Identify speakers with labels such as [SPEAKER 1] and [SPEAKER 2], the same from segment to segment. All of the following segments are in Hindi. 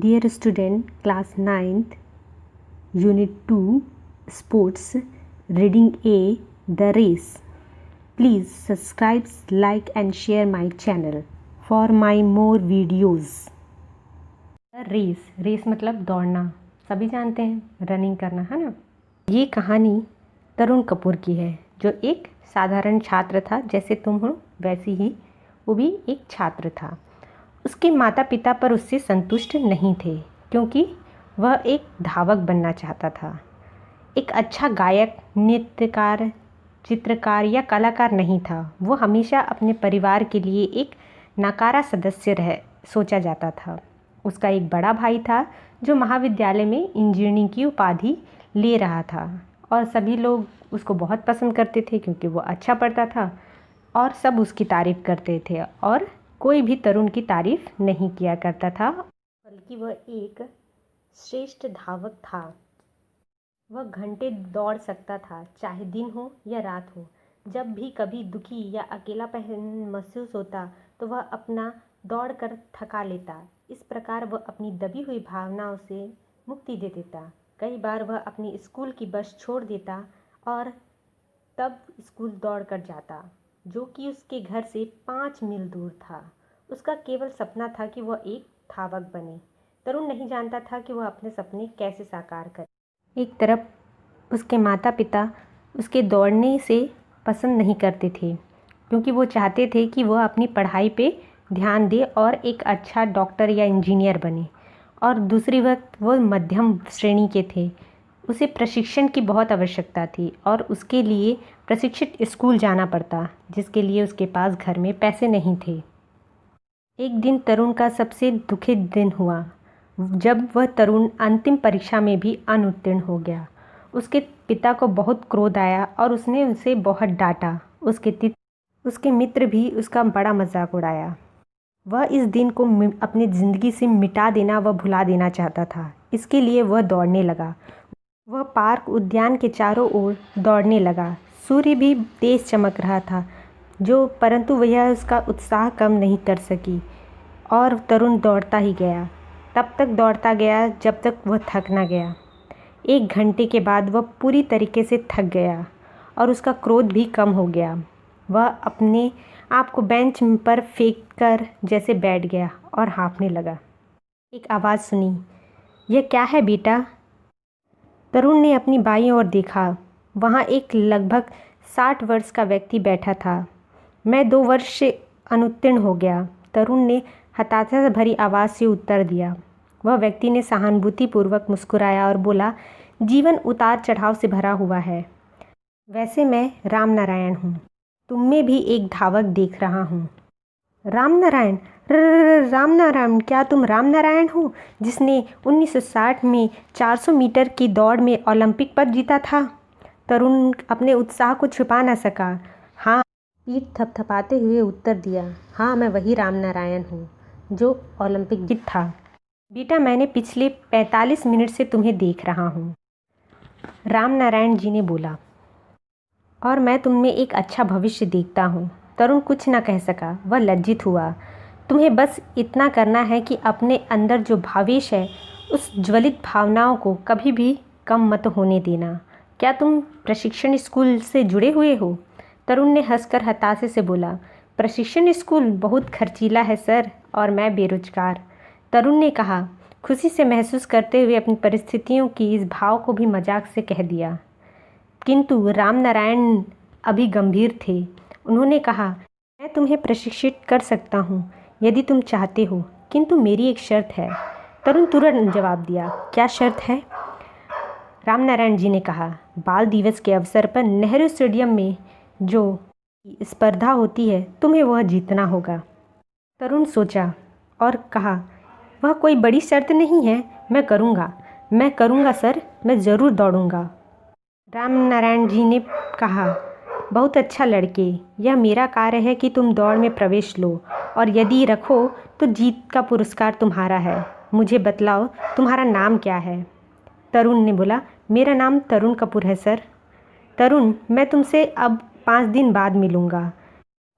[SPEAKER 1] Dear student, class 9th, unit 2, sports, reading A, The Race. Please subscribe, like and share my channel for my more videos. Race मतलब दौड़ना, सभी जानते हैं, रनिंग करना, है ना। ये कहानी तरुण कपूर की है, जो एक साधारण छात्र था, जैसे तुम हो वैसी ही वो भी एक छात्र था। उसके माता पिता पर उससे संतुष्ट नहीं थे, क्योंकि वह एक धावक बनना चाहता था। एक अच्छा गायक, नृत्यकार, चित्रकार या कलाकार नहीं था। वो हमेशा अपने परिवार के लिए एक नकारा सदस्य सोचा जाता था। उसका एक बड़ा भाई था, जो महाविद्यालय में इंजीनियरिंग की उपाधि ले रहा था, और सभी लोग उसको बहुत पसंद करते थे, क्योंकि वो अच्छा पढ़ता था और सब उसकी तारीफ़ करते थे, और कोई भी तरुण की तारीफ़ नहीं किया करता था, बल्कि वह एक श्रेष्ठ धावक था। वह घंटे दौड़ सकता था, चाहे दिन हो या रात हो। जब भी कभी दुखी या अकेलापन महसूस होता तो वह अपना दौड़ कर थका लेता। इस प्रकार वह अपनी दबी हुई भावनाओं से मुक्ति दे देता। कई बार वह अपनी स्कूल की बस छोड़ देता और तब स्कूल दौड़ कर जाता, जो कि उसके घर से 5 मील दूर था। उसका केवल सपना था कि वह एक धावक बने। तरुण नहीं जानता था कि वह अपने सपने कैसे साकार करे। एक तरफ उसके माता पिता उसके दौड़ने से पसंद नहीं करते थे, क्योंकि वो चाहते थे कि वह अपनी पढ़ाई पे ध्यान दे और एक अच्छा डॉक्टर या इंजीनियर बने। और दूसरी वक्त वो मध्यम श्रेणी के थे। उसे प्रशिक्षण की बहुत आवश्यकता थी और उसके लिए प्रशिक्षित स्कूल जाना पड़ता, जिसके लिए उसके पास घर में पैसे नहीं थे। एक दिन तरुण का सबसे दुखद दिन हुआ, जब वह तरुण अंतिम परीक्षा में भी अनुत्तीर्ण हो गया। उसके पिता को बहुत क्रोध आया और उसने उसे बहुत डांटा। उसके मित्र भी उसका बड़ा मजाक उड़ाया। वह इस दिन को अपनी ज़िंदगी से मिटा देना व भुला देना चाहता था। इसके लिए वह दौड़ने लगा। वह पार्क उद्यान के चारों ओर दौड़ने लगा। सूर्य भी तेज चमक रहा था, परंतु वह उसका उत्साह कम नहीं कर सकी, और तरुण दौड़ता ही गया। तब तक दौड़ता गया जब तक वह थक न गया। 1 घंटे के बाद वह पूरी तरीके से थक गया और उसका क्रोध भी कम हो गया। वह अपने आप को बेंच पर फेंक कर जैसे बैठ गया और हाँफने लगा। एक आवाज़ सुनी, यह क्या है बेटा? तरुण ने अपनी बाईं ओर देखा। वहाँ एक लगभग 60 वर्ष का व्यक्ति बैठा था। मैं 2 वर्ष से अनुत्तीर्ण हो गया, तरुण ने हताशा भरी आवाज़ से उत्तर दिया। वह व्यक्ति ने सहानुभूतिपूर्वक मुस्कुराया और बोला, जीवन उतार चढ़ाव से भरा हुआ है। वैसे मैं रामनारायण हूँ। तुम में भी एक धावक देख रहा हूँ। रामनारायण? रामनारायण? क्या तुम रामनारायण हो, जिसने 1960 में 400 मीटर की दौड़ में ओलंपिक पदक जीता था? तरुण अपने उत्साह को छुपा न सका। हाँ, पीठ थपथपाते हुए उत्तर दिया। हाँ, मैं वही रामनारायण हूँ जो ओलंपिक जीत था। बेटा, मैंने पिछले 45 मिनट से तुम्हें देख रहा हूँ, रामनारायण जी ने बोला, और मैं तुममें एक अच्छा भविष्य देखता हूँ। तरुण कुछ न कह सका, वह लज्जित हुआ। तुम्हें बस इतना करना है कि अपने अंदर जो भावेश है, उस ज्वलित भावनाओं को कभी भी कम मत होने देना। क्या तुम प्रशिक्षण स्कूल से जुड़े हुए हो? तरुण ने हंसकर हताशे से बोला, प्रशिक्षण स्कूल बहुत खर्चीला है सर, और मैं बेरोजगार। तरुण ने कहा, खुशी से महसूस करते हुए अपनी परिस्थितियों की इस भाव को भी मजाक से कह दिया। किंतु रामनारायण अभी गंभीर थे। उन्होंने कहा, मैं तुम्हें प्रशिक्षित कर सकता हूँ यदि तुम चाहते हो, किंतु मेरी एक शर्त है। तरुण तुरंत जवाब दिया, क्या शर्त है? रामनारायण जी ने कहा, बाल दिवस के अवसर पर नेहरू स्टेडियम में जो स्पर्धा होती है, तुम्हें वह जीतना होगा। तरुण सोचा और कहा, वह कोई बड़ी शर्त नहीं है, मैं करूँगा सर, मैं ज़रूर दौड़ूँगा। रामनारायण जी ने कहा, बहुत अच्छा लड़के, यह मेरा कार्य है कि तुम दौड़ में प्रवेश लो, और यदि रखो तो जीत का पुरस्कार तुम्हारा है। मुझे बतलाओ, तुम्हारा नाम क्या है? तरुण ने बोला, मेरा नाम तरुण कपूर है सर। तरुण, मैं तुमसे अब 5 दिन बाद मिलूँगा,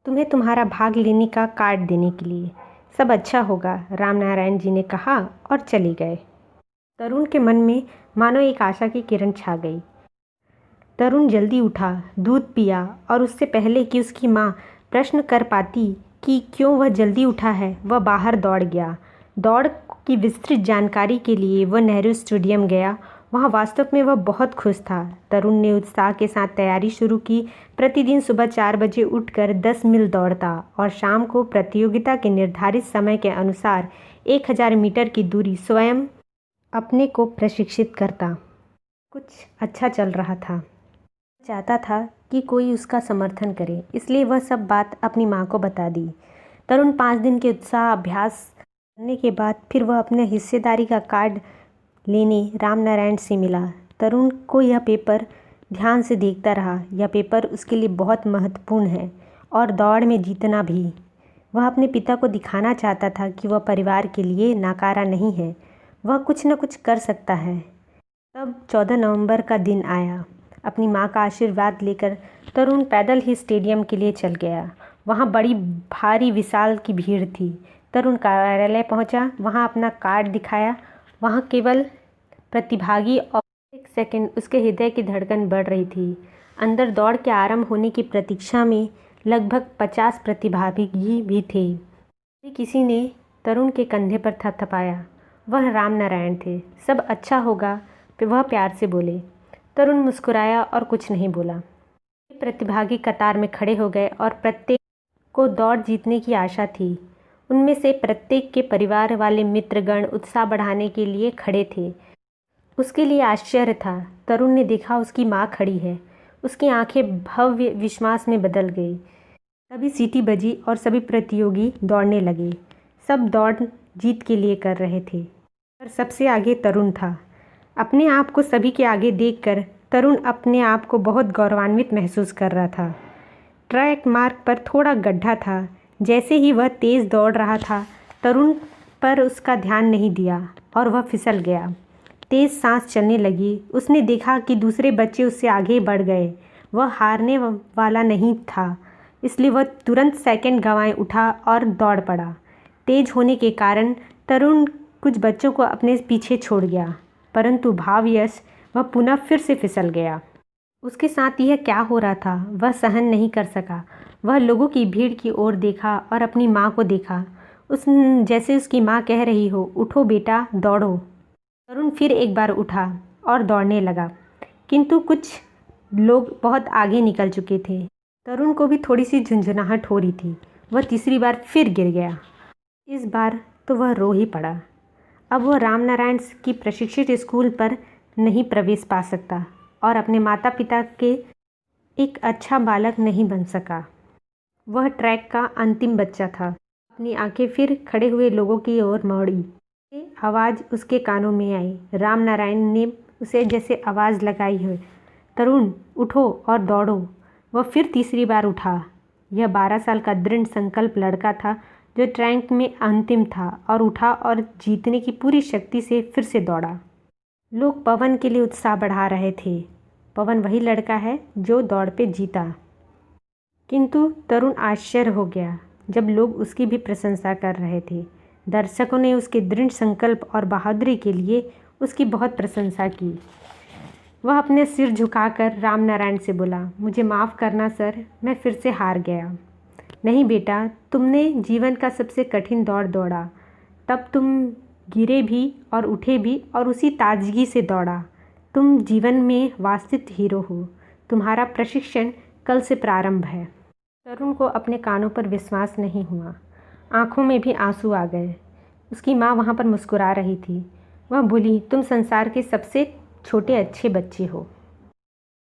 [SPEAKER 1] तुम्हें तुम्हारा भाग लेने का कार्ड देने के लिए। सब अच्छा होगा, रामनारायण जी ने कहा और चले गए। तरुण के मन में मानो एक आशा की किरण छा गई। तरुण जल्दी उठा, दूध पिया और उससे पहले कि उसकी माँ प्रश्न कर पाती कि क्यों वह जल्दी उठा है, वह बाहर दौड़ गया। दौड़ की विस्तृत जानकारी के लिए वह नेहरू स्टेडियम गया। वहाँ वास्तव में वह बहुत खुश था। तरुण ने उत्साह के साथ तैयारी शुरू की। प्रतिदिन सुबह 4 बजे उठकर 10 मील दौड़ता और शाम को प्रतियोगिता के निर्धारित समय के अनुसार 1000 मीटर की दूरी स्वयं अपने को प्रशिक्षित करता। कुछ अच्छा चल रहा था। चाहता था कि कोई उसका समर्थन करे, इसलिए वह सब बात अपनी माँ को बता दी। तरुण 5 दिन के उत्साह अभ्यास करने के बाद फिर वह अपने हिस्सेदारी का कार्ड लेने रामनारायण से मिला। तरुण को यह पेपर ध्यान से देखता रहा। यह पेपर उसके लिए बहुत महत्वपूर्ण है और दौड़ में जीतना भी। वह अपने पिता को दिखाना चाहता था कि वह परिवार के लिए नाकारा नहीं है, वह कुछ न कुछ कर सकता है। तब 14 नवंबर का दिन आया। अपनी माँ का आशीर्वाद लेकर तरुण पैदल ही स्टेडियम के लिए चल गया। वहाँ बड़ी भारी विशाल की भीड़ थी। तरुण कार्यालय पहुँचा, वहाँ अपना कार्ड दिखाया। वहाँ केवल प्रतिभागी और एक सेकंड उसके हृदय की धड़कन बढ़ रही थी। अंदर दौड़ के आरंभ होने की प्रतीक्षा में लगभग 50 प्रतिभागी भी थे। किसी ने तरुण के कंधे पर थपथपाया। वह रामनारायण थे। सब अच्छा होगा, वह प्यार से बोले। तरुण मुस्कुराया और कुछ नहीं बोला। प्रतिभागी कतार में खड़े हो गए और प्रत्येक को दौड़ जीतने की आशा थी। उनमें से प्रत्येक के परिवार वाले मित्रगण उत्साह बढ़ाने के लिए खड़े थे। उसके लिए आश्चर्य था। तरुण ने देखा उसकी माँ खड़ी है। उसकी आंखें भव्य विश्वास में बदल गई। तभी सीटी बजी और सभी प्रतियोगी दौड़ने लगे। सब दौड़ जीत के लिए कर रहे थे, पर सबसे आगे तरुण था। अपने आप को सभी के आगे देखकर तरुण अपने आप को बहुत गौरवान्वित महसूस कर रहा था। ट्रैक मार्ग पर थोड़ा गड्ढा था। जैसे ही वह तेज़ दौड़ रहा था, तरुण पर उसका ध्यान नहीं दिया और वह फिसल गया। तेज़ सांस चलने लगी। उसने देखा कि दूसरे बच्चे उससे आगे बढ़ गए। वह हारने वाला नहीं था, इसलिए वह तुरंत सेकंड गंवाए उठा और दौड़ पड़ा। तेज होने के कारण तरुण कुछ बच्चों को अपने पीछे छोड़ गया, परंतु भाववश वह पुनः फिर से फिसल गया। उसके साथ यह क्या हो रहा था, वह सहन नहीं कर सका। वह लोगों की भीड़ की ओर देखा और अपनी माँ को देखा। जैसे उसकी माँ कह रही हो, उठो बेटा, दौड़ो। तरुण फिर एक बार उठा और दौड़ने लगा, किंतु कुछ लोग बहुत आगे निकल चुके थे। तरुण को भी थोड़ी सी झुंझुनाहट हो रही थी। वह तीसरी बार फिर गिर गया। इस बार तो वह रो ही पड़ा। अब वह रामनारायण की प्रशिक्षित स्कूल पर नहीं प्रवेश पा सकता और अपने माता पिता के एक अच्छा बालक नहीं बन सका। वह ट्रैक का अंतिम बच्चा था। अपनी आंखें फिर खड़े हुए लोगों की ओर मोड़ी। आवाज़ उसके कानों में आई। रामनारायण ने उसे जैसे आवाज़ लगाई है, तरुण उठो और दौड़ो। वह फिर तीसरी बार उठा। यह 12 साल का दृढ़ संकल्प लड़का था जो ट्रैक में अंतिम था, और उठा और जीतने की पूरी शक्ति से फिर से दौड़ा। लोग पवन के लिए उत्साह बढ़ा रहे थे। पवन वही लड़का है जो दौड़ पे जीता। किंतु तरुण आश्चर्य हो गया जब लोग उसकी भी प्रशंसा कर रहे थे। दर्शकों ने उसके दृढ़ संकल्प और बहादुरी के लिए उसकी बहुत प्रशंसा की। वह अपने सिर झुकाकर रामनारायण से बोला, मुझे माफ़ करना सर, मैं फिर से हार गया। नहीं बेटा, तुमने जीवन का सबसे कठिन दौड़ दौड़ा। तब तुम गिरे भी और उठे भी और उसी ताजगी से दौड़ा। तुम जीवन में वास्तविक हीरो हो। तुम्हारा प्रशिक्षण कल से प्रारंभ है। तरुण को अपने कानों पर विश्वास नहीं हुआ। आंखों में भी आंसू आ गए। उसकी माँ वहाँ पर मुस्कुरा रही थी। वह बोली, तुम संसार के सबसे छोटे अच्छे बच्चे हो।